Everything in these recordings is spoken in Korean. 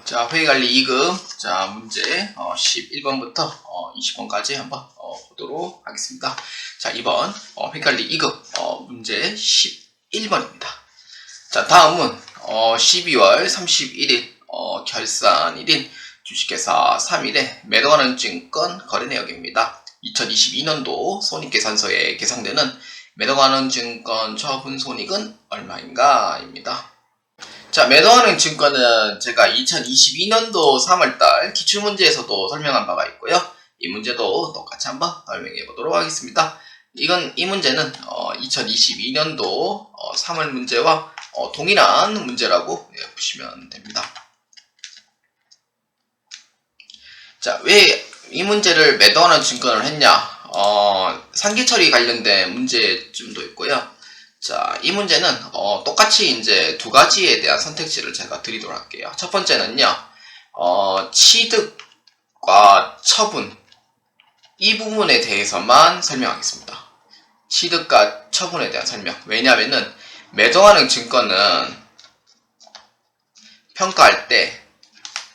자, 회계관리 2급. 자, 문제 11번부터 20번까지 한번 보도록 하겠습니다. 자, 이번 회계관리 2급 문제 11번입니다. 자, 다음은 12월 31일 결산일인 주식회사 3일에 매도하는 증권 거래 내역입니다. 2022년도 손익계산서에 계상되는 매도하는 증권 처분 손익은 얼마인가? 입니다. 자, 매도하는 증권은 제가 2022년도 3월달 기출문제에서도 설명한 바가 있고요. 이 문제도 똑같이 한번 설명해 보도록 하겠습니다. 이 문제는 2022년도 3월 문제와 동일한 문제라고 보시면 됩니다. 자, 왜 이 문제를 매도하는 증권을 했냐? 상기처리 관련된 문제점도 있고요. 자, 이 문제는 똑같이 이제 두 가지에 대한 선택지를 제가 드리도록 할게요. 첫 번째는요, 취득과 처분 이 부분에 대해서만 설명하겠습니다. 취득과 처분에 대한 설명. 왜냐하면은 매도하는 증권은 평가할 때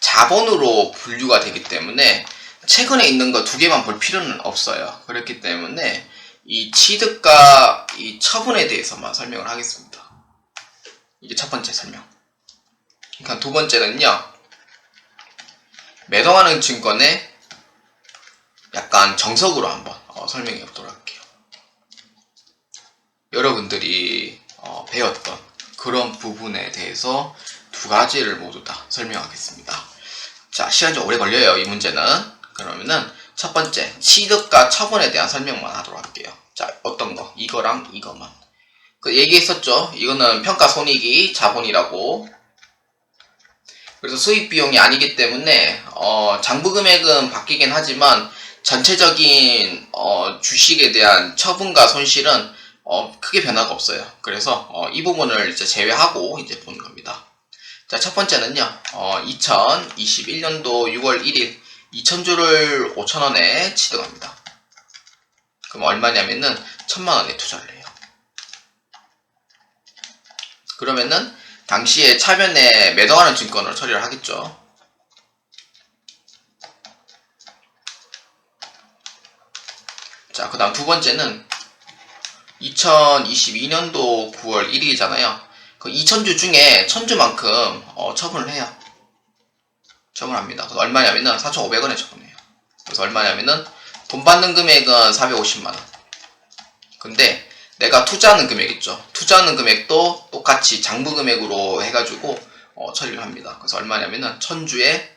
자본으로 분류가 되기 때문에 최근에 있는 거 두 개만 볼 필요는 없어요. 그렇기 때문에 이 취득과 이 처분에 대해서만 설명을 하겠습니다. 이게 첫 번째 설명. 그러니까 두 번째는요, 매도하는 증권의 약간 정석으로 한번 설명해 보도록 할게요. 여러분들이 배웠던 그런 부분에 대해서 두 가지를 모두 다 설명하겠습니다. 자, 시간이 좀 오래 걸려요, 이 문제는. 그러면은 첫 번째, 취득과 처분에 대한 설명만 하도록 할게요. 자, 어떤 거? 이거랑 이거만. 그 얘기했었죠? 이거는 평가손익이 자본이라고. 그래서 수익비용이 아니기 때문에 장부금액은 바뀌긴 하지만 전체적인 주식에 대한 처분과 손실은 크게 변화가 없어요. 그래서 이 부분을 이제 제외하고 이제 보는 겁니다. 자, 첫 번째는요, 2021년도 6월 1일 2,000주를 5,000원에 취득합니다. 그럼 얼마냐면은 1,000만원에 투자를 해요. 그러면은 당시에 차변에 매도하는 증권으로 처리를 하겠죠. 자, 그 다음 두 번째는 2022년도 9월 1일이잖아요. 그 2,000주 중에 1,000주만큼 처분을 해요. 처분합니다. 그래서 얼마냐면은 4,500원에 처분해요. 그래서 얼마냐면은 돈 받는 금액은 450만원. 근데 내가 투자하는 금액 있죠. 투자하는 금액도 똑같이 장부 금액으로 해가지고 처리를 합니다. 그래서 얼마냐면은 1,000주에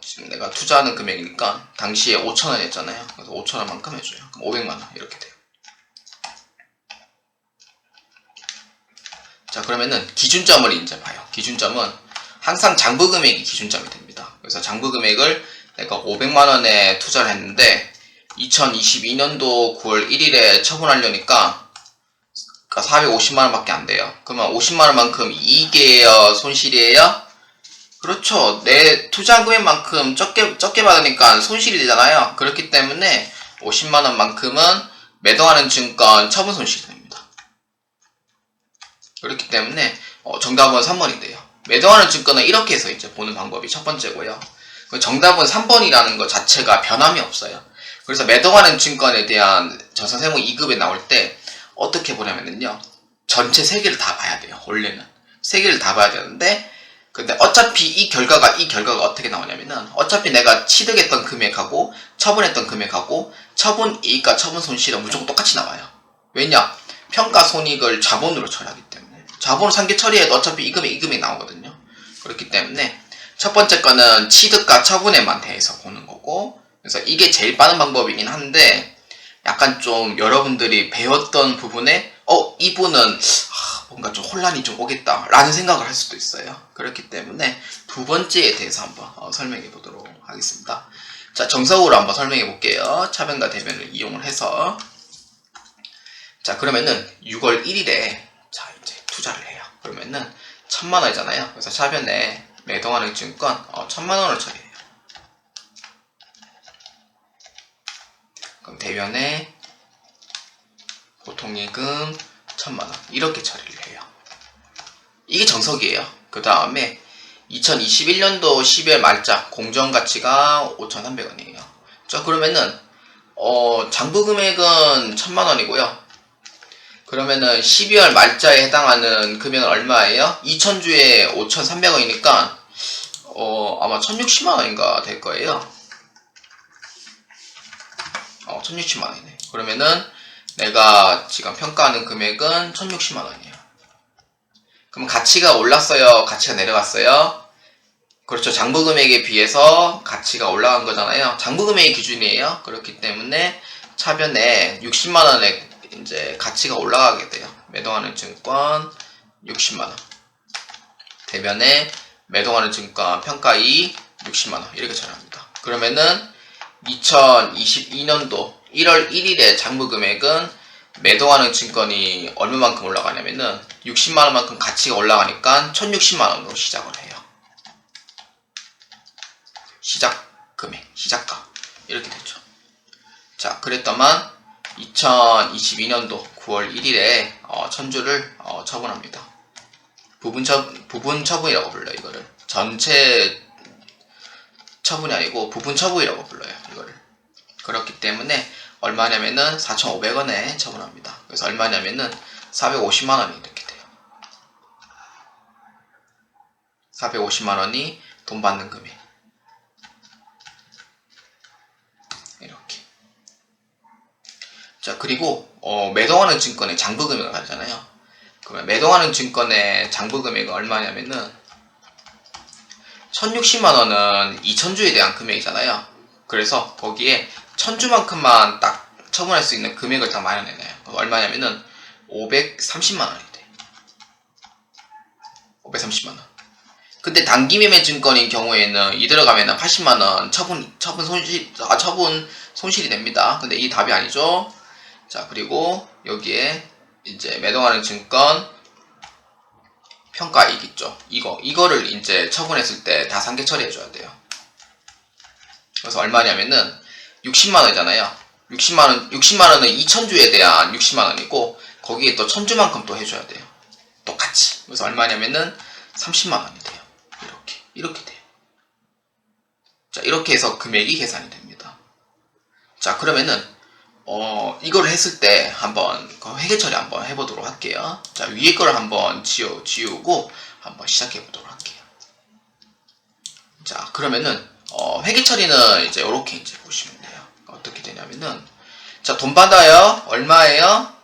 지금 내가 투자하는 금액이니까 당시에 5,000원 했잖아요. 그래서 5,000원만큼 해줘요. 그럼 500만원 이렇게 돼요. 자, 그러면은 기준점을 이제 봐요. 기준점은 항상 장부 금액이 기준점이 됩니다. 그래서 장부 금액을 내가 500만원에 투자를 했는데 2022년도 9월 1일에 처분하려니까 450만원 밖에 안 돼요. 그러면 50만원만큼 이익이에요? 손실이에요? 그렇죠. 내 투자 금액만큼 적게 받으니까 손실이 되잖아요. 그렇기 때문에 50만원만큼은 매도하는 증권 처분 손실이 됩니다. 그렇기 때문에 정답은 3번이 돼요. 매도하는 증권은 이렇게 해서 이제 보는 방법이 첫 번째고요. 정답은 3번이라는 것 자체가 변함이 없어요. 그래서 매도하는 증권에 대한 자산세무 2급에 나올 때 어떻게 보냐면요, 전체 3개를 다 봐야 돼요. 원래는 3개를 다 봐야 되는데, 근데 어차피 이 결과가 어떻게 나오냐면은, 어차피 내가 취득했던 금액하고 처분했던 금액하고 처분 이익과 처분 손실은 무조건 똑같이 나와요. 왜냐? 평가 손익을 자본으로 처리하기 때문에. 자본을 상계 처리해도 어차피 이 금액 나오거든요. 그렇기 때문에 첫 번째 거는 취득과 처분에만 대해서 보는 거고, 그래서 이게 제일 빠른 방법이긴 한데, 약간 좀 여러분들이 배웠던 부분에 이분은 뭔가 좀 혼란이 좀 오겠다 라는 생각을 할 수도 있어요. 그렇기 때문에 두 번째에 대해서 한번 설명해 보도록 하겠습니다. 자, 정석으로 한번 설명해 볼게요. 차변과 대변을 이용을 해서. 자, 그러면은 6월 1일에 자, 이제 투자를 해요. 그러면은 1,000만원이잖아요. 그래서 차변에 매도하는 증권 1,000만원을 처리해요. 그럼 대변에 보통예금 1,000만원 이렇게 처리를 해요. 이게 정석이에요. 그 다음에 2021년도 12월 말자 공정가치가 5,300원이에요. 자, 그러면은 장부 금액은 1,000만원이고요. 그러면은 12월 말자에 해당하는 금액은 얼마예요? 2000주에 5,300원이니까 아마 1,060만원인가 될 거예요. 1,060만원이네. 그러면은 내가 지금 평가하는 금액은 1,060만원이에요. 그럼 가치가 올랐어요? 가치가 내려갔어요? 그렇죠. 장부 금액에 비해서 가치가 올라간 거잖아요. 장부 금액이 기준이에요. 그렇기 때문에 차변에 60만원의 이제 가치가 올라가게 돼요. 매도하는 증권 60만원. 대변에 매도하는 증권 평가이익 60만원. 이렇게 처리합니다. 그러면은 2022년도 1월 1일에 장부 금액은 매도하는 증권이 얼마만큼 올라가냐면은 60만원만큼 가치가 올라가니까 1,060만원으로 시작을 해요. 시작 금액, 시작가. 이렇게 되죠. 자, 그랬더만 2022년도 9월 1일에 천주를 처분합니다. 부분 처분이라고 불러요. 이거를 전체 처분이 아니고 부분 처분이라고 불러요. 이거를. 그렇기 때문에 얼마냐면은 4,500원에 처분합니다. 그래서 얼마냐면은 450만원이 이렇게 돼요. 450만원이 돈 받는 금액. 이렇게. 자, 그리고 매도하는 증권의 장부 금액을 가잖아요. 그러면 매도하는 증권의 장부 금액은 얼마냐면은 1,060만원은 2,000주에 대한 금액이잖아요. 그래서 거기에 1,000주만큼만 딱 처분할 수 있는 금액을 딱 마련해놔요. 얼마냐면은 530만원이 돼. 530만원. 근데 단기 매매 증권인 경우에는 이 들어가면은 80만원 처분 손실이 됩니다. 근데 이 답이 아니죠. 자, 그리고 여기에 이제 매도하는 증권 평가이익 있죠. 이거를 이제 처분했을 때 다 상계 처리해줘야 돼요. 그래서 얼마냐면은 60만원이잖아요. 60만원은 2,000주에 대한 60만원이고, 거기에 또 1,000주만큼 또 해줘야 돼요. 똑같이. 그래서 얼마냐면은 30만원이 돼요. 이렇게 돼요. 자, 이렇게 해서 금액이 계산이 됩니다. 자, 그러면은, 이걸 했을 때 한번 회계 처리 한번 해보도록 할게요. 자, 위에 거를 한번 지우고 한번 시작해 보도록 할게요. 자, 그러면은 회계 처리는 이제 이렇게 이제 보시면 돼요. 어떻게 되냐면은, 자, 돈 받아요. 얼마예요?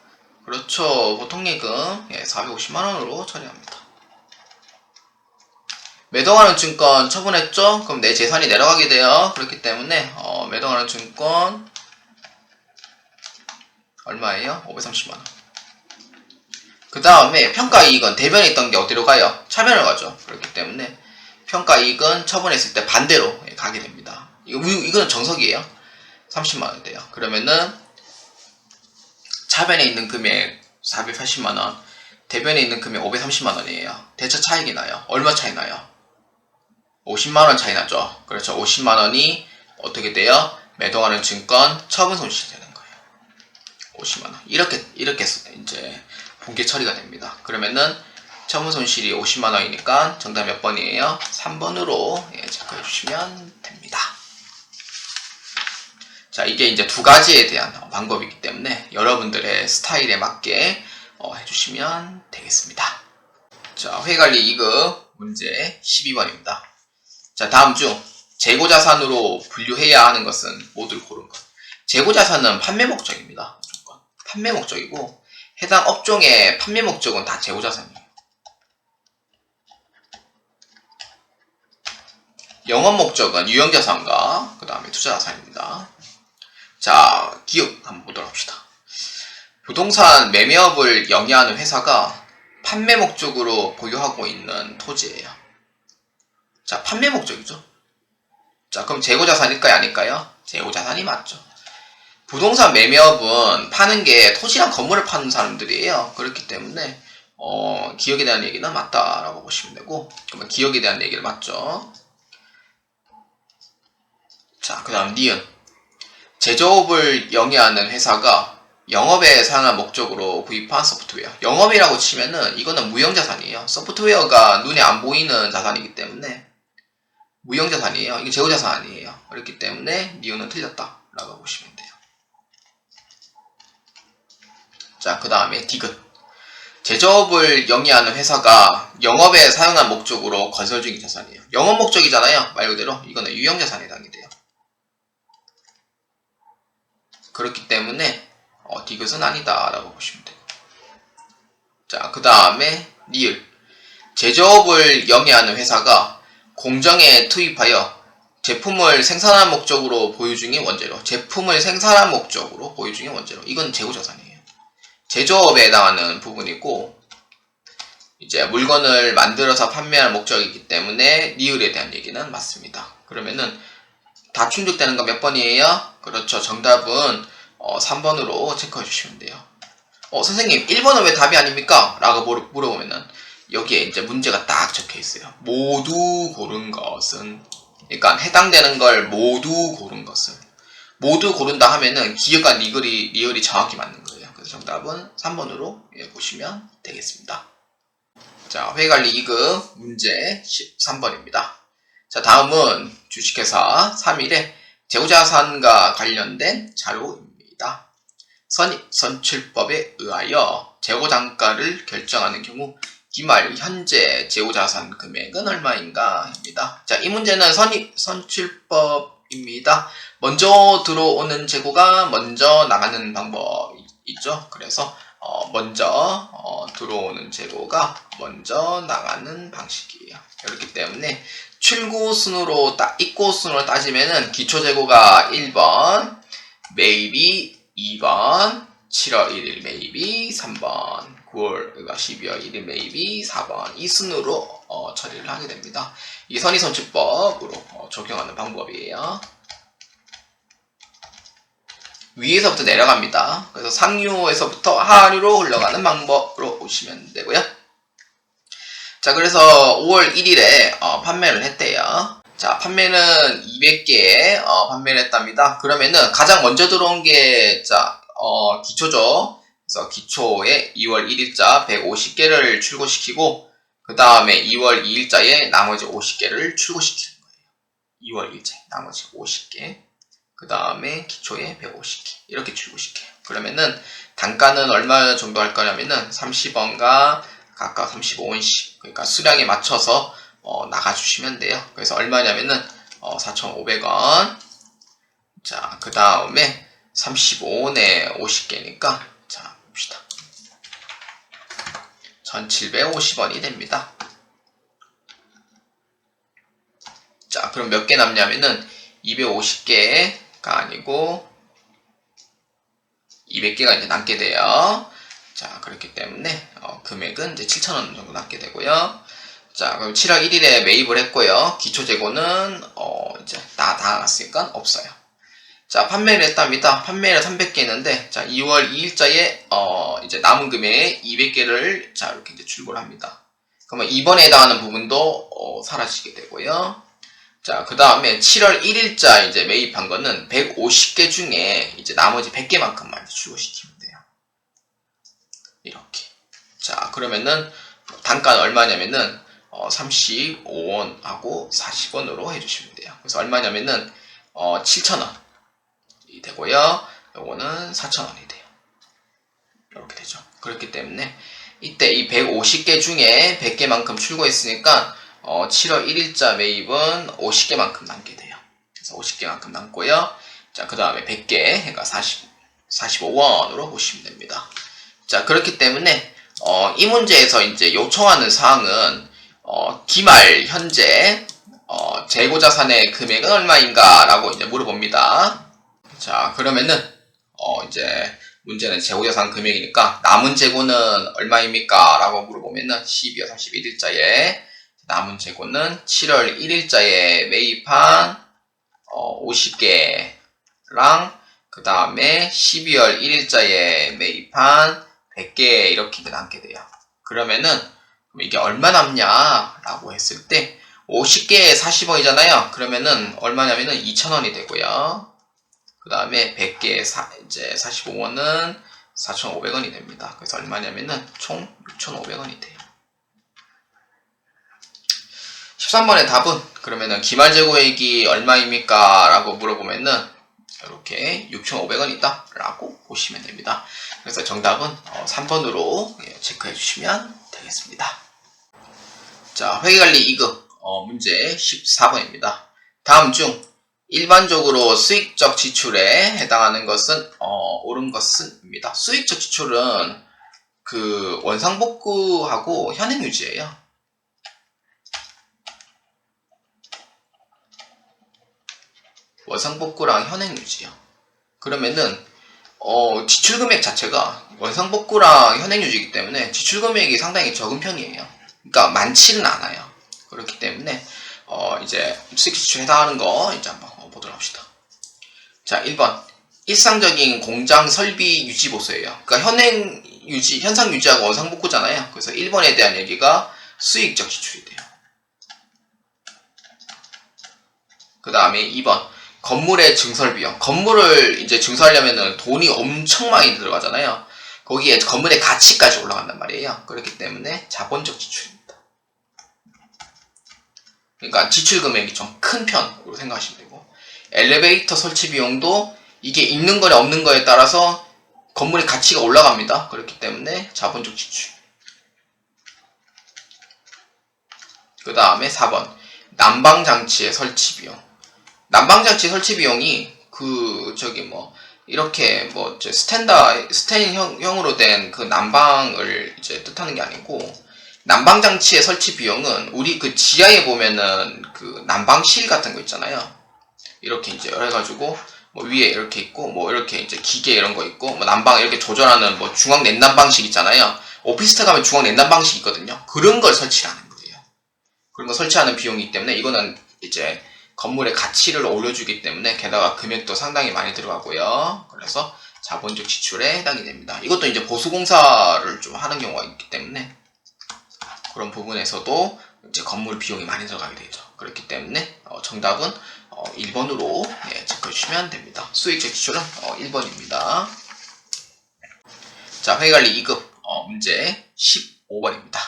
그렇죠. 보통 예금 450만원으로 처리합니다. 매도하는 증권 처분했죠? 그럼 내 재산이 내려가게 돼요. 그렇기 때문에 매도하는 증권 얼마예요? 530만원. 그 다음에 평가이익은 대변에 있던 게 어디로 가요? 차변을 가죠. 그렇기 때문에 평가이익은 처분했을 때 반대로 가게 됩니다. 이거는 정석이에요. 30만원 돼요. 그러면은 차변에 있는 금액 480만원, 대변에 있는 금액 530만원이에요. 대차 차익이 나요. 얼마 차이 나요? 50만원 차이 나죠. 그렇죠. 50만원이 어떻게 돼요? 매도하는 증권 처분 손실이 되는 거예요. 50만원. 이렇게 이제 분계 처리가 됩니다. 그러면은 처분 손실이 50만원이니까 정답 몇 번이에요? 3번으로 체크해 주시면 됩니다. 자, 이게 이제 두 가지에 대한 방법이기 때문에 여러분들의 스타일에 맞게 해주시면 되겠습니다. 자, 회관리 2급 문제 12번입니다. 자, 다음 중 재고자산으로 분류해야 하는 것은 모두를 고른 것. 재고자산은 판매 목적입니다. 무조건. 판매 목적이고 해당 업종의 판매 목적은 다 재고자산이에요. 영업 목적은 유형자산과 그 다음에 투자자산입니다. 자, 기업 한번 보도록 합시다. 부동산 매매업을 영위하는 회사가 판매 목적으로 보유하고 있는 토지예요. 자, 판매 목적이죠. 자, 그럼 재고자산일까요? 아닐까요? 재고자산이 맞죠. 부동산 매매업은 파는 게 토지랑 건물을 파는 사람들이에요. 그렇기 때문에 기업에 대한 얘기는 맞다라고 보시면 되고, 그러면 기업에 대한 얘기를 맞죠. 자, 그 다음 니은. 제조업을 영위하는 회사가 영업에 사용할 목적으로 구입한 소프트웨어. 영업이라고 치면은 이거는 무형자산이에요. 소프트웨어가 눈에 안 보이는 자산이기 때문에 무형자산이에요. 이게 재고자산 아니에요. 그렇기 때문에 니은은 틀렸다라고 보시면 돼요. 자, 그 다음에 디귿. 제조업을 영위하는 회사가 영업에 사용한 목적으로 건설 중인 자산이에요. 영업 목적이잖아요. 말 그대로 이거는 유형자산에 해당이 돼요. 그렇기 때문에 디귿은 아니다 라고 보시면 돼요. 자, 그 다음에 니을. 제조업을 영위하는 회사가 공정에 투입하여 제품을 생산한 목적으로 보유 중인 원재료. 제품을 생산한 목적으로 보유 중인 원재료. 이건 재고자산이에요. 제조업에 해당하는 부분이고, 이제 물건을 만들어서 판매할 목적이기 때문에 니을에 대한 얘기는 맞습니다. 그러면은 다 충족되는 건 몇 번이에요? 그렇죠. 정답은 3번으로 체크해 주시면 돼요. 선생님 1번은 왜 답이 아닙니까? 라고 물어보면은 여기에 이제 문제가 딱 적혀 있어요. 모두 고른 것은, 그러니까 해당되는 걸 모두 고른 것을, 모두 고른다 하면은 기역과 리을이 정확히 맞는 거예요. 그래서 정답은 3번으로 보시면 되겠습니다. 자, 회관리 2급 문제 13번입니다. 자, 다음은 주식회사 3일의 재고자산과 관련된 자료입니다. 선출법에 의하여 재고단가를 결정하는 경우 기말 현재 재고자산 금액은 얼마인가 입니다. 자, 이 문제는 선출법입니다. 먼저 들어오는 재고가 먼저 나가는 방법이 있죠. 그래서 먼저 들어오는 재고가 먼저 나가는 방식이에요. 그렇기 때문에 출고순으로 입고순으로 따지면은 기초재고가 1번, maybe 2번, 7월 1일 maybe 3번, 12월 1일 maybe 4번, 이 순으로 처리를 하게 됩니다. 이게 선의선출법으로 적용하는 방법이에요. 위에서부터 내려갑니다. 그래서 상류에서부터 하류로 흘러가는 방법으로 보시면 되고요. 자, 그래서 5월 1일에 판매를 했대요. 자, 판매는 200개 판매를 했답니다. 그러면은 가장 먼저 들어온 게 기초죠. 그래서 기초에 2월 1일자 150개를 출고시키고 그 다음에 2월 2일자에 나머지 50개를 출고시키는 거예요. 2월 1일자에 나머지 50개. 그 다음에 기초에 150개 이렇게 출고시켜요. 그러면은 단가는 얼마 정도 할 거냐면은 30원과 각각 35원씩, 그러니까 수량에 맞춰서 나가주시면 돼요. 그래서 얼마냐면은 4,500원. 자, 그 다음에 35원에 50개니까 자 봅시다. 1,750원이 됩니다. 자, 그럼 몇 개 남냐면은 250개가 아니고 200개가 이제 남게 돼요. 자, 그렇기 때문에 금액은 이제 7,000원 정도 남게 되고요. 자, 그럼 7월 1일에 매입을 했고요. 기초 재고는 이제 다 나갔으니까 없어요. 자, 판매를 했답니다. 판매를 300개 했는데, 자, 2월 2일자에 이제 남은 금액 200개를 자 이렇게 이제 출고를 합니다. 그러면 이번에 해당하는 부분도 사라지게 되고요. 자, 그 다음에 7월 1일자 이제 매입한 거는 150개 중에 이제 나머지 100개만큼만 출고시키면 돼요. 이렇게. 자, 그러면은 단가는 얼마냐면은 35원하고 40원으로 해주시면 돼요. 그래서 얼마냐면은 7,000원이 되고요. 요거는 4,000원이 돼요. 이렇게 되죠. 그렇기 때문에 이때 이 150개 중에 100개만큼 출고했으니까 7월 1일자 매입은 50개만큼 남게 돼요. 그래서 50개만큼 남고요. 자, 그 다음에 100개, 그러니까 45원으로 보시면 됩니다. 자, 그렇기 때문에 이 문제에서 이제 요청하는 사항은 기말 현재 재고자산의 금액은 얼마인가 라고 이제 물어봅니다. 자, 그러면은 이제 문제는 재고자산 금액이니까 남은 재고는 얼마입니까? 라고 물어보면은 12월 31일자에 남은 재고는 7월 1일자에 매입한 50개랑 그 다음에 12월 1일자에 매입한 100개 이렇게 남게 돼요. 그러면은 이게 얼마 남냐 라고 했을 때 50개에 40원이잖아요. 그러면은 얼마냐면은 2,000원이 되고요. 그 다음에 100개에 이제 45원은 4,500원이 됩니다. 그래서 얼마냐면은 총 6,500원이 돼요. 13번의 답은 그러면은 기말재고액이 얼마입니까? 라고 물어보면은 이렇게 6,500원이다 라고 보시면 됩니다. 그래서 정답은 3번으로 체크해 주시면 되겠습니다. 자, 회계관리 2급 문제 14번입니다. 다음 중 일반적으로 수익적 지출에 해당하는 것은 옳은 것은입니다. 수익적 지출은 그 원상복구하고 현행유지예요. 원상복구랑 현행유지요. 그러면은 지출금액 자체가 원상복구랑 현행유지이기 때문에 지출금액이 상당히 적은 편이에요. 그러니까 많지는 않아요. 그렇기 때문에 이제 수익지출에 해당하는 거 이제 한번 보도록 합시다. 자, 1번 일상적인 공장 설비 유지 보수예요. 그러니까 현상 유지하고 원상복구잖아요. 그래서 1번에 대한 얘기가 수익적 지출이 돼요. 그 다음에 2번 건물의 증설비용. 건물을 이제 증설하려면은 돈이 엄청 많이 들어가잖아요. 거기에 건물의 가치까지 올라간단 말이에요. 그렇기 때문에 자본적 지출입니다. 그러니까 지출 금액이 좀 큰 편으로 생각하시면 되고, 엘리베이터 설치 비용도 이게 있는 거냐 없는 거에 따라서 건물의 가치가 올라갑니다. 그렇기 때문에 자본적 지출. 그 다음에 4번 난방장치의 설치 비용. 난방장치 설치 비용이 이렇게 스탠형으로 된 그 난방을 이제 뜻하는 게 아니고, 난방장치의 설치 비용은 우리 그 지하에 보면은 그 난방실 같은 거 있잖아요. 이렇게 이제 해가지고 뭐 위에 이렇게 있고 뭐 이렇게 이제 기계 이런 거 있고 뭐 난방 이렇게 조절하는 뭐 중앙 냉난방실 있잖아요. 오피스텔 가면 중앙 냉난방실 있거든요. 그런 걸 설치하는 거예요. 그런 거 설치하는 비용이기 때문에 이거는 이제 건물의 가치를 올려주기 때문에 게다가 금액도 상당히 많이 들어가고요. 그래서 자본적 지출에 해당이 됩니다. 이것도 이제 보수공사를 좀 하는 경우가 있기 때문에 그런 부분에서도 이제 건물 비용이 많이 들어가게 되죠. 그렇기 때문에 정답은 1번으로 체크해 주시면 됩니다. 수익적 지출은 1번입니다. 자, 회계관리 2급 문제 15번입니다.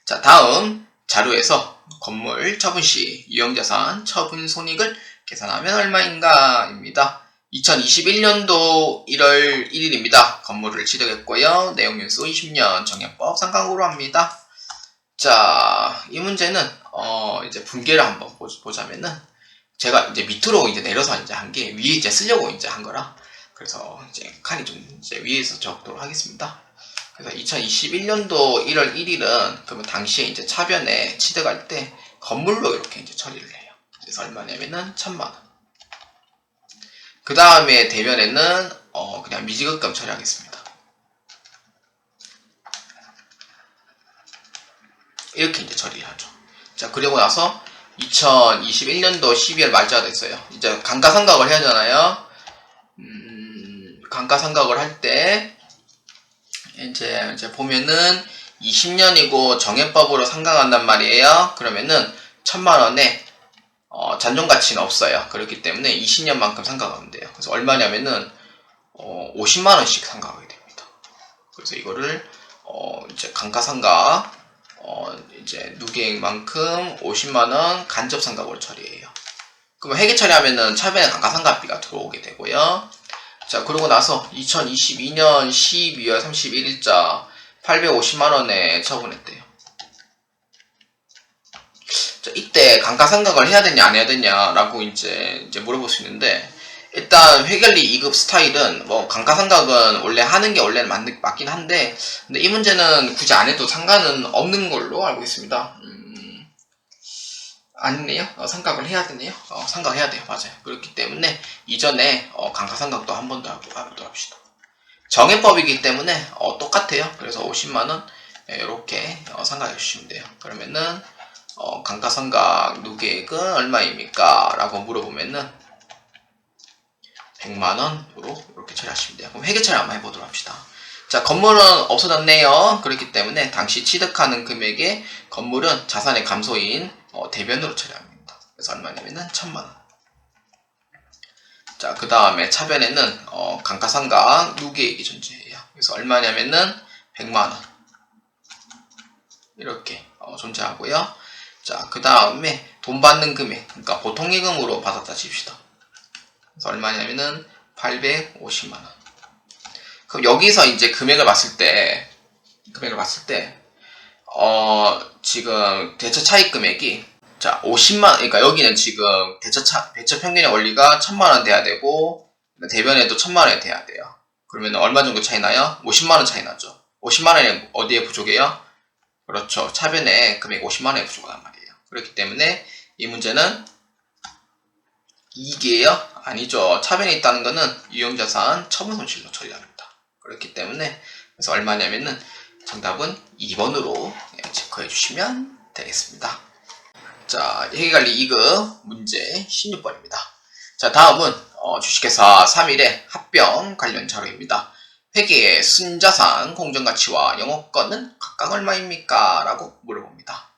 자, 다음 자료에서 건물 처분 시 유형자산 처분 손익을 계산하면 얼마인가 입니다. 2021년도 1월 1일입니다. 건물을 취득했고요. 내용연수 20년 정액법 상각으로 합니다. 자, 이 문제는 이제 분계를 한번 보자면은 제가 이제 밑으로 이제 내려서 이제 한 게 위에 이제 쓰려고 이제 한 거라, 그래서 이제 칸이 좀 이제 위에서 적도록 하겠습니다. 그래서 2021년도 1월 1일은 그러면 당시에 이제 차변에 취득할 때 건물로 이렇게 이제 처리를 해요. 그래서 얼마냐면은 1,000만원. 그 다음에 대면에는 그냥 미지급금 처리하겠습니다. 이렇게 이제 처리를 하죠. 자, 그리고 나서 2021년도 12월 말자가 됐어요. 이제 감가상각을 해야 하잖아요. 감가상각을 할 때 이제 보면은 20년이고 정액법으로 상각한단 말이에요. 그러면은 1,000만원에 잔존가치는 없어요. 그렇기 때문에 20년만큼 상각하면 돼요. 그래서 얼마냐면은 50만원씩 상각하게 됩니다. 그래서 이거를 이제 감가상각 이제 누계액만큼 50만원 간접상각으로 처리해요. 그러면 회계 처리하면은 차변에 감가상각비가 들어오게 되고요. 자, 그러고 나서 2022년 12월 31일자 850만원에 처분했대요. 자, 이때 감가상각을 해야 되냐 안 해야 되냐라고 이제 물어볼 수 있는데, 일단 회계관리 2급 스타일은 뭐 감가상각은 원래 하는 게 원래는 맞긴 한데, 근데 이 문제는 굳이 안 해도 상관은 없는 걸로 알고 있습니다. 아니네요. 상각을 해야 되네요. 상각해야 돼요. 맞아요. 그렇기 때문에 이전에 감가상각도 한 번 더 하도록 합시다. 정액법이기 때문에 똑같아요. 그래서 50만원 이렇게 상각해 주시면 돼요. 그러면은 감가상각 누계액은 얼마입니까? 라고 물어보면은 100만원으로 이렇게 처리하시면 돼요. 그럼 회계 처리 한번 해보도록 합시다. 자, 건물은 없어졌네요. 그렇기 때문에 당시 취득하는 금액의 건물은 자산의 감소인 대변으로 처리합니다. 그래서 얼마냐면은 1,000만원. 자, 그 다음에 차변에는 감가상각 누계액이 존재해요. 그래서 얼마냐면은 100만원. 이렇게 존재하고요. 자, 그 다음에 돈 받는 금액. 그러니까 보통예금으로 받았다 칩시다. 그래서 얼마냐면은 850만원. 그럼 여기서 이제 금액을 봤을 때, 지금 대처 차익 금액이, 자, 50만, 그러니까 여기는 지금 대처 평균의 원리가 1000만원 돼야 되고, 대변에도 1000만원이 돼야 돼요. 그러면 얼마 정도 차이 나요? 50만원 차이 나죠. 50만원이 어디에 부족해요? 그렇죠. 차변에 금액 50만원에 부족하단 말이에요. 그렇기 때문에 이 문제는 이익이에요? 아니죠. 차변에 있다는 것은 유형자산 처분 손실로 처리합니다. 그렇기 때문에 그래서 얼마냐면은 정답은 2번으로 체크해 주시면 되겠습니다. 자, 회계관리 2급 문제 16번입니다. 자, 다음은 주식회사 3일의 합병 관련 자료입니다. 회계의 순자산, 공정가치와 영업권은 각각 얼마입니까? 라고 물어봅니다.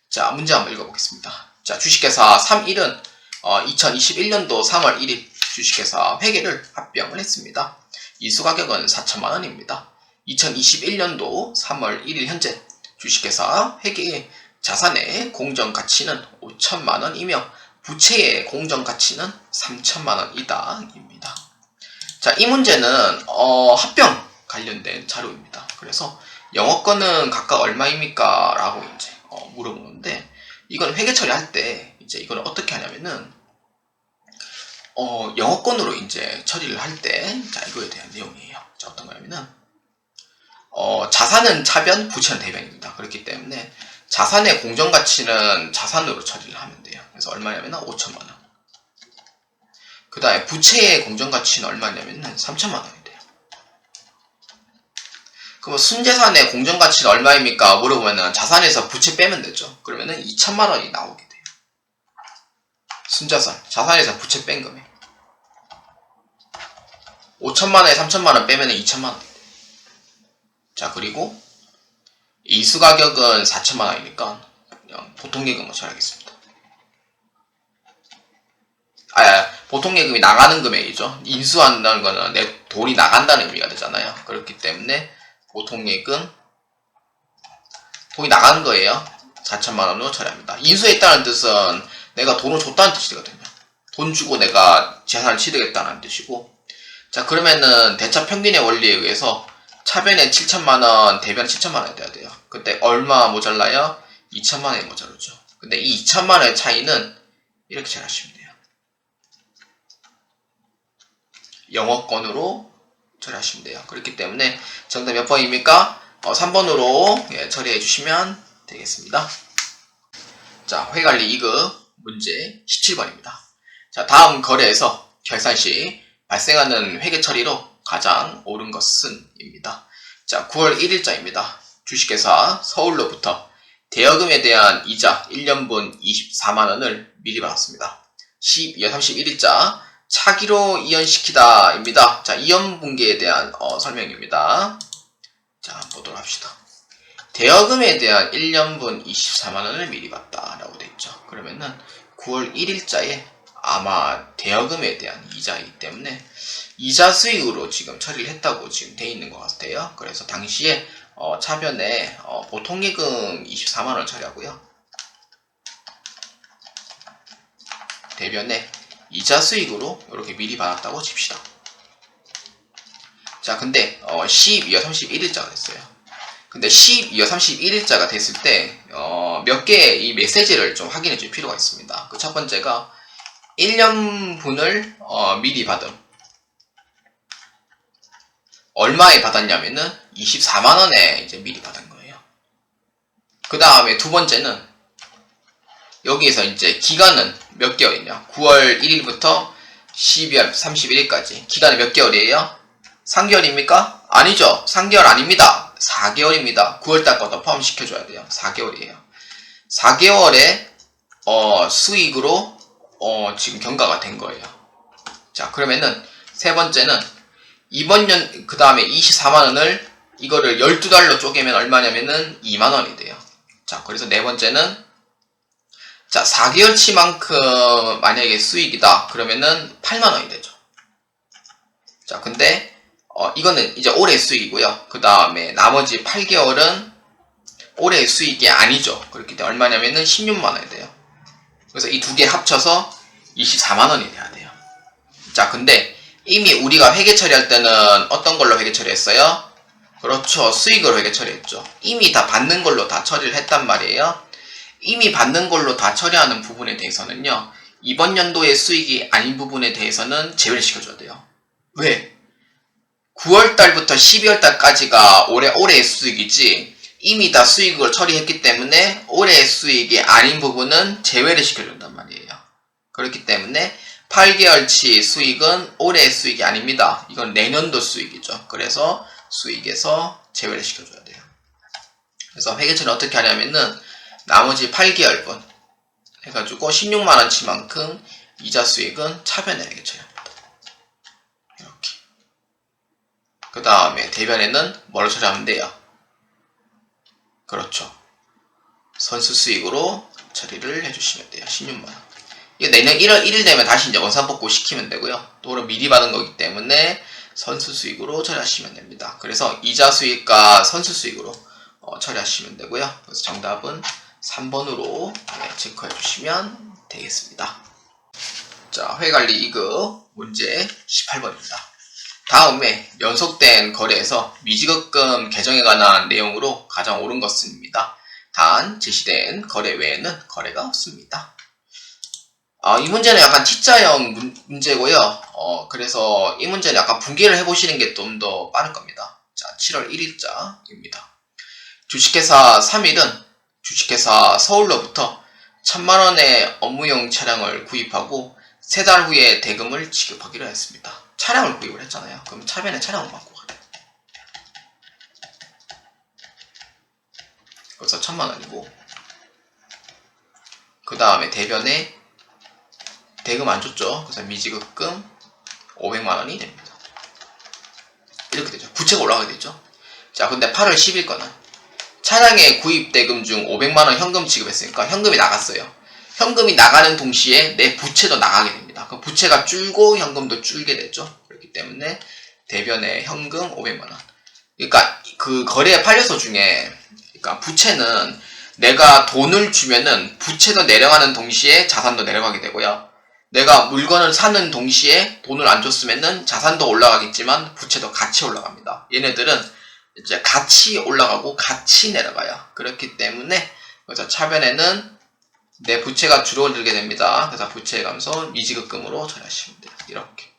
자, 문제 한번 읽어보겠습니다. 자, 주식회사 3일은 2021년도 3월 1일 주식회사 회계를 합병을 했습니다. 이수가격은 4천만원입니다. 2021년도 3월 1일 현재 주식회사 회계의 자산의 공정가치는 5천만원이며 부채의 공정가치는 3천만원이다 입니다. 자, 이 문제는 합병 관련된 자료입니다. 그래서 영업권은 각각 얼마입니까? 라고 이제 물어보는데, 이건 회계 처리할 때 이제 이걸 어떻게 하냐면은 영업권으로 이제 처리를 할 때, 자, 이거에 대한 내용이에요. 자, 어떤 거냐면은 자산은 차변, 부채는 대변입니다. 그렇기 때문에 자산의 공정가치는 자산으로 처리를 하면 돼요. 그래서 얼마냐면 5천만원. 그 다음에 부채의 공정가치는 얼마냐면 3천만원이 돼요. 그럼 순자산의 공정가치는 얼마입니까? 물어보면 자산에서 부채 빼면 되죠. 그러면은 2천만원이 나오게 돼요. 순자산, 자산에서 부채 뺀 금액. 5천만원에 3천만원 빼면 2천만원이 돼요. 자, 그리고 이수가격은 4천만원이니까 그냥 보통예금으로 처리하겠습니다. 보통예금이 나가는 금액이죠. 인수한다는 거는 내 돈이 나간다는 의미가 되잖아요. 그렇기 때문에 보통예금 돈이 나가는 거예요. 4천만원으로 처리합니다. 인수했다는 뜻은 내가 돈을 줬다는 뜻이거든요. 돈 주고 내가 재산을 취득했다는 뜻이고, 자, 그러면은 대차 평균의 원리에 의해서 차변에 7천만원, 대변 7천만원이 돼야 돼요. 그때 얼마 모자라요? 2천만원이 모자르죠. 근데 이 2천만원의 차이는 이렇게 잘 하시면 돼요. 영업권으로 처리하시면 돼요. 그렇기 때문에 정답 몇 번입니까? 3번으로 처리해 주시면 되겠습니다. 자, 회계관리 2급 문제 17번입니다. 자, 다음 거래에서 결산 시 발생하는 회계 처리로 가장 옳은 것은 입니다. 자, 9월 1일자입니다. 주식회사 서울로부터 대여금에 대한 이자 1년분 24만원을 미리 받았습니다. 12월 31일자 차기로 이연시키다 입니다. 자, 이연분기에 대한 설명입니다. 자, 보도록 합시다. 대여금에 대한 1년분 24만원을 미리 받다 라고 되어 있죠. 그러면은 9월 1일자에 아마 대여금에 대한 이자이기 때문에 이자 수익으로 지금 처리를 했다고 지금 돼 있는 것 같아요. 그래서 당시에 차변에 보통예금 24만원을 처리하고요. 대변에 이자 수익으로 이렇게 미리 받았다고 칩시다. 자, 근데 12월 31일자가 됐어요. 근데 12월 31일자가 됐을 때 몇 개의 이 메시지를 좀 확인해 줄 필요가 있습니다. 그 첫 번째가 1년분을 미리 받음. 얼마에 받았냐면은 24만원에 이제 미리 받은 거예요. 그 다음에 두 번째는 여기에서 이제 기간은 몇 개월이냐? 9월 1일부터 12월 31일까지. 기간이 몇 개월이에요? 3개월입니까? 아니죠. 3개월 아닙니다. 4개월입니다. 9월달 것도 포함시켜줘야 돼요. 4개월이에요. 4개월의 수익으로 지금 경과가 된 거예요. 자, 그러면은 세 번째는 이번 년 그 다음에 24만원을 이거를 12달로 쪼개면 얼마냐면은 2만원이 돼요. 자, 그래서 네 번째는 자, 4개월치만큼 만약에 수익이다 그러면은 8만원이 되죠. 자, 근데 이거는 이제 올해 수익이고요. 그 다음에 나머지 8개월은 올해 수익이 아니죠. 그렇기 때문에 얼마냐면은 16만원이 돼요. 그래서 이 두 개 합쳐서 24만원이 돼야 돼요. 자, 근데 이미 우리가 회계 처리할 때는 어떤 걸로 회계 처리했어요? 그렇죠. 수익으로 회계 처리했죠. 이미 다 받는 걸로 다 처리를 했단 말이에요. 이미 받는 걸로 다 처리하는 부분에 대해서는요, 이번 연도의 수익이 아닌 부분에 대해서는 제외를 시켜줘야 돼요. 왜? 9월달부터 12월달까지가 올해의 수익이지, 이미 다 수익을 처리했기 때문에 올해의 수익이 아닌 부분은 제외를 시켜준단 말이에요. 그렇기 때문에 8개월치 수익은 올해의 수익이 아닙니다. 이건 내년도 수익이죠. 그래서 수익에서 제외를 시켜줘야 돼요. 그래서 회계처리는 어떻게 하냐면은 나머지 8개월분 해가지고 16만원치만큼 이자 수익은 차변에 회계처리합니다. 이렇게. 그 다음에 대변에는 뭐를 처리하면 돼요? 그렇죠. 선수 수익으로 처리를 해주시면 돼요. 16만원. 이거 내년 1월 1일 되면 다시 이제 원산복구 시키면 되고요. 또는 미리 받은 거기 때문에 선수 수익으로 처리하시면 됩니다. 그래서 이자 수익과 선수 수익으로 처리하시면 되고요. 그래서 정답은 3번으로 체크해 주시면 되겠습니다. 자, 회관리 2급 문제 18번입니다. 다음에 연속된 거래에서 미지급금 개정에 관한 내용으로 가장 옳은 것은입니다. 단 제시된 거래 외에는 거래가 없습니다. 이 문제는 약간 T자형 문제고요. 그래서 이 문제는 약간 분개를 해보시는 게 좀 더 빠를 겁니다. 자, 7월 1일자입니다. 주식회사 3일은 주식회사 서울로부터 1000만원의 업무용 차량을 구입하고 3달 후에 대금을 지급하기로 했습니다. 차량을 구입을 했잖아요. 그럼 차변에 차량을 받고 가요. 그래서 1000만원이고, 그 다음에 대변에 대금 안 줬죠. 그래서 미지급금 500만원이 됩니다. 이렇게 되죠. 부채가 올라가게 되죠. 자, 근데 8월 10일 거는 차량의 구입 대금 중 500만원 현금 지급했으니까 현금이 나갔어요. 현금이 나가는 동시에 내 부채도 나가게 됩니다. 그럼 부채가 줄고 현금도 줄게 되죠. 그렇기 때문에 대변에 현금 500만원. 그러니까 그 거래 판례서 중에, 그러니까 부채는 내가 돈을 주면은 부채도 내려가는 동시에 자산도 내려가게 되고요. 내가 물건을 사는 동시에 돈을 안 줬으면은 자산도 올라가겠지만 부채도 같이 올라갑니다. 얘네들은 이제 같이 올라가고 같이 내려가요. 그렇기 때문에 그래서 차변에는 내 부채가 줄어들게 됩니다. 그래서 부채 감소 미지급금으로 처리하시면 돼요. 이렇게.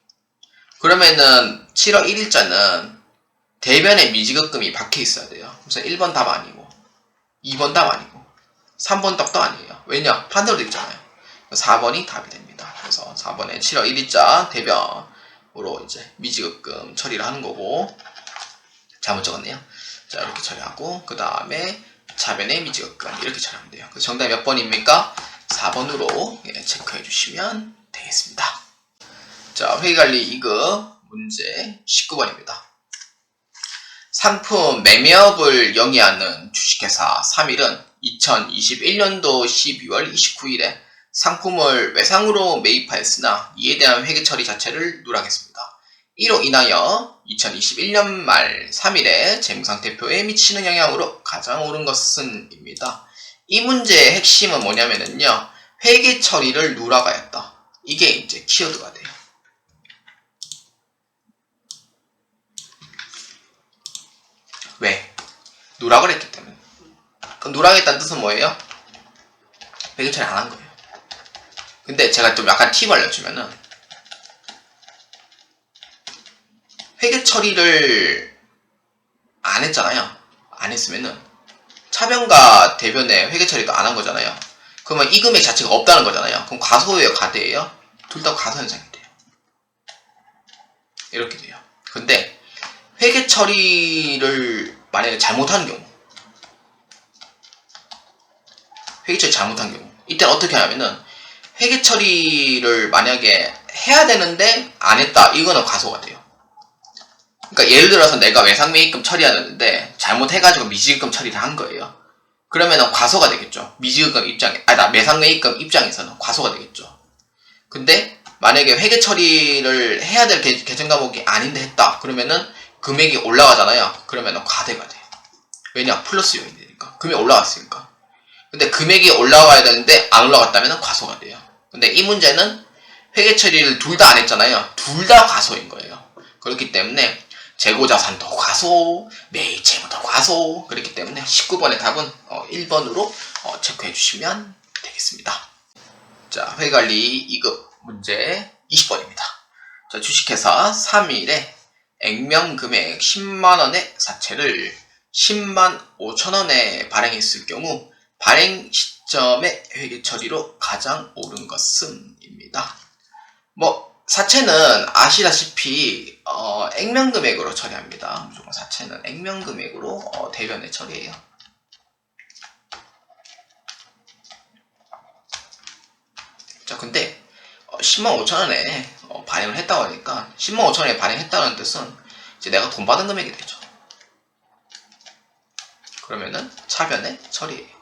그러면은 7월 1일자는 대변에 미지급금이 박혀 있어야 돼요. 그래서 1번 답 아니고 2번 답 아니고 3번 답도 아니에요. 왜냐? 반대로 되어 있잖아요. 4번이 답이 됩니다. 그래서 4번에 7월 1일자 대변으로 이제 미지급금 처리를 하는 거고, 잘못 적었네요. 자, 이렇게 처리하고, 그 다음에 차변에 미지급금 이렇게 처리하면 돼요. 그래서 정답이 몇 번입니까? 4번으로 체크해 주시면 되겠습니다. 자, 회계관리 2급 문제 19번입니다. 상품 매매업을 영위하는 주식회사 3일은 2021년도 12월 29일에 상품을 외상으로 매입하였으나 이에 대한 회계 처리 자체를 누락했습니다. 이로 인하여 2021년 말 3일에 재무상태표에 미치는 영향으로 가장 옳은 것은 입니다. 이 문제의 핵심은 뭐냐면요, 회계 처리를 누락하였다. 이게 이제 키워드가 돼요. 왜? 누락을 했기 때문에. 그럼 누락했다는 뜻은 뭐예요? 회계 처리 안 한 거예요. 근데 제가 좀 약간 팁을 알려주면은, 회계 처리를 안 했잖아요. 안 했으면은 차변과 대변에 회계 처리도 안 한 거잖아요. 그러면 이 금액 자체가 없다는 거잖아요. 그럼 과소예요, 가대예요? 둘 다 과소현상이 돼요. 이렇게 돼요. 근데 회계 처리를 만약에 잘못하는 경우, 회계 처리 잘못한 경우, 이때는 어떻게 하냐면은 회계 처리를 만약에 해야 되는데 안 했다, 이거는 과소가 돼요. 그러니까 예를 들어서 내가 외상매입금 처리하는데 잘못해가지고 미지급금 처리를 한 거예요. 그러면은 과소가 되겠죠. 미지급금 입장에, 매상매입금 입장에서는 과소가 되겠죠. 근데 만약에 회계 처리를 해야 될 계정 과목이 아닌데 했다, 그러면은 금액이 올라가잖아요. 그러면 과대가 돼요. 왜냐? 플러스 요인이 되니까. 금액이 올라갔으니까. 근데 금액이 올라가야 되는데 안 올라갔다면 과소가 돼요. 근데 이 문제는 회계 처리를 둘 다 안 했잖아요. 둘 다 과소인 거예요. 그렇기 때문에 재고자산도 과소, 매입채무도 과소. 그렇기 때문에 19번의 답은 1번으로 체크해 주시면 되겠습니다. 자, 회계관리 2급 문제 20번입니다. 자, 주식회사 3일에 액면금액 10만원의 사채를 10만 5천원에 발행했을 경우 발행 시점의 회계 처리로 가장 옳은 것은 입니다. 뭐 사채는 아시다시피 액면금액으로 처리합니다. 무조건 사채는 액면금액으로 대변에 처리해요. 자, 근데 10만 5천원에 발행을 했다고 하니까 10만 5천원에 발행했다는 뜻은 이제 내가 돈 받은 금액이 되죠. 그러면은 차변에 처리해요.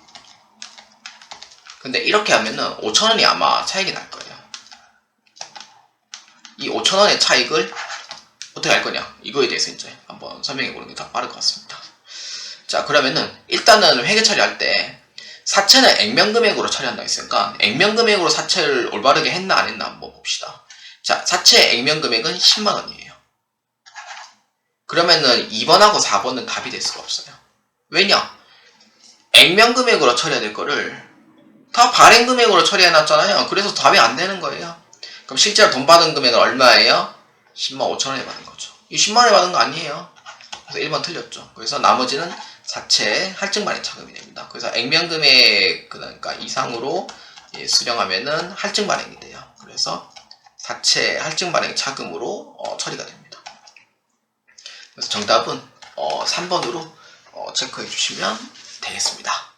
근데 이렇게 하면은 5천원이 아마 차익이 날 거예요. 이 5천원의 차익을 어떻게 할 거냐, 이거에 대해서 이제 한번 설명해 보는 게 더 빠를 것 같습니다. 자, 그러면은 일단은 회계 처리할 때 사채는 액면금액으로 처리한다고 했으니까 액면금액으로 사채를 올바르게 했나 안 했나 한번 봅시다. 자, 사채 액면금액은 10만원이에요. 그러면은 2번하고 4번은 답이 될 수가 없어요. 왜냐? 액면금액으로 처리해야 될 거를 다 발행금액으로 처리해놨잖아요. 그래서 답이 안 되는 거예요. 그럼 실제로 돈 받은 금액은 얼마예요? 10만 5천원에 받은 거죠. 이 10만원에 받은 거 아니에요. 그래서 1번 틀렸죠. 그래서 나머지는 사채 할증 발행 차금이 됩니다. 그래서 액면금액 그러니까 이상으로 수령하면은 할증 발행이 돼요. 그래서 사채 할증 발행 차금으로 처리가 됩니다. 그래서 정답은 3번으로 체크해 주시면 되겠습니다.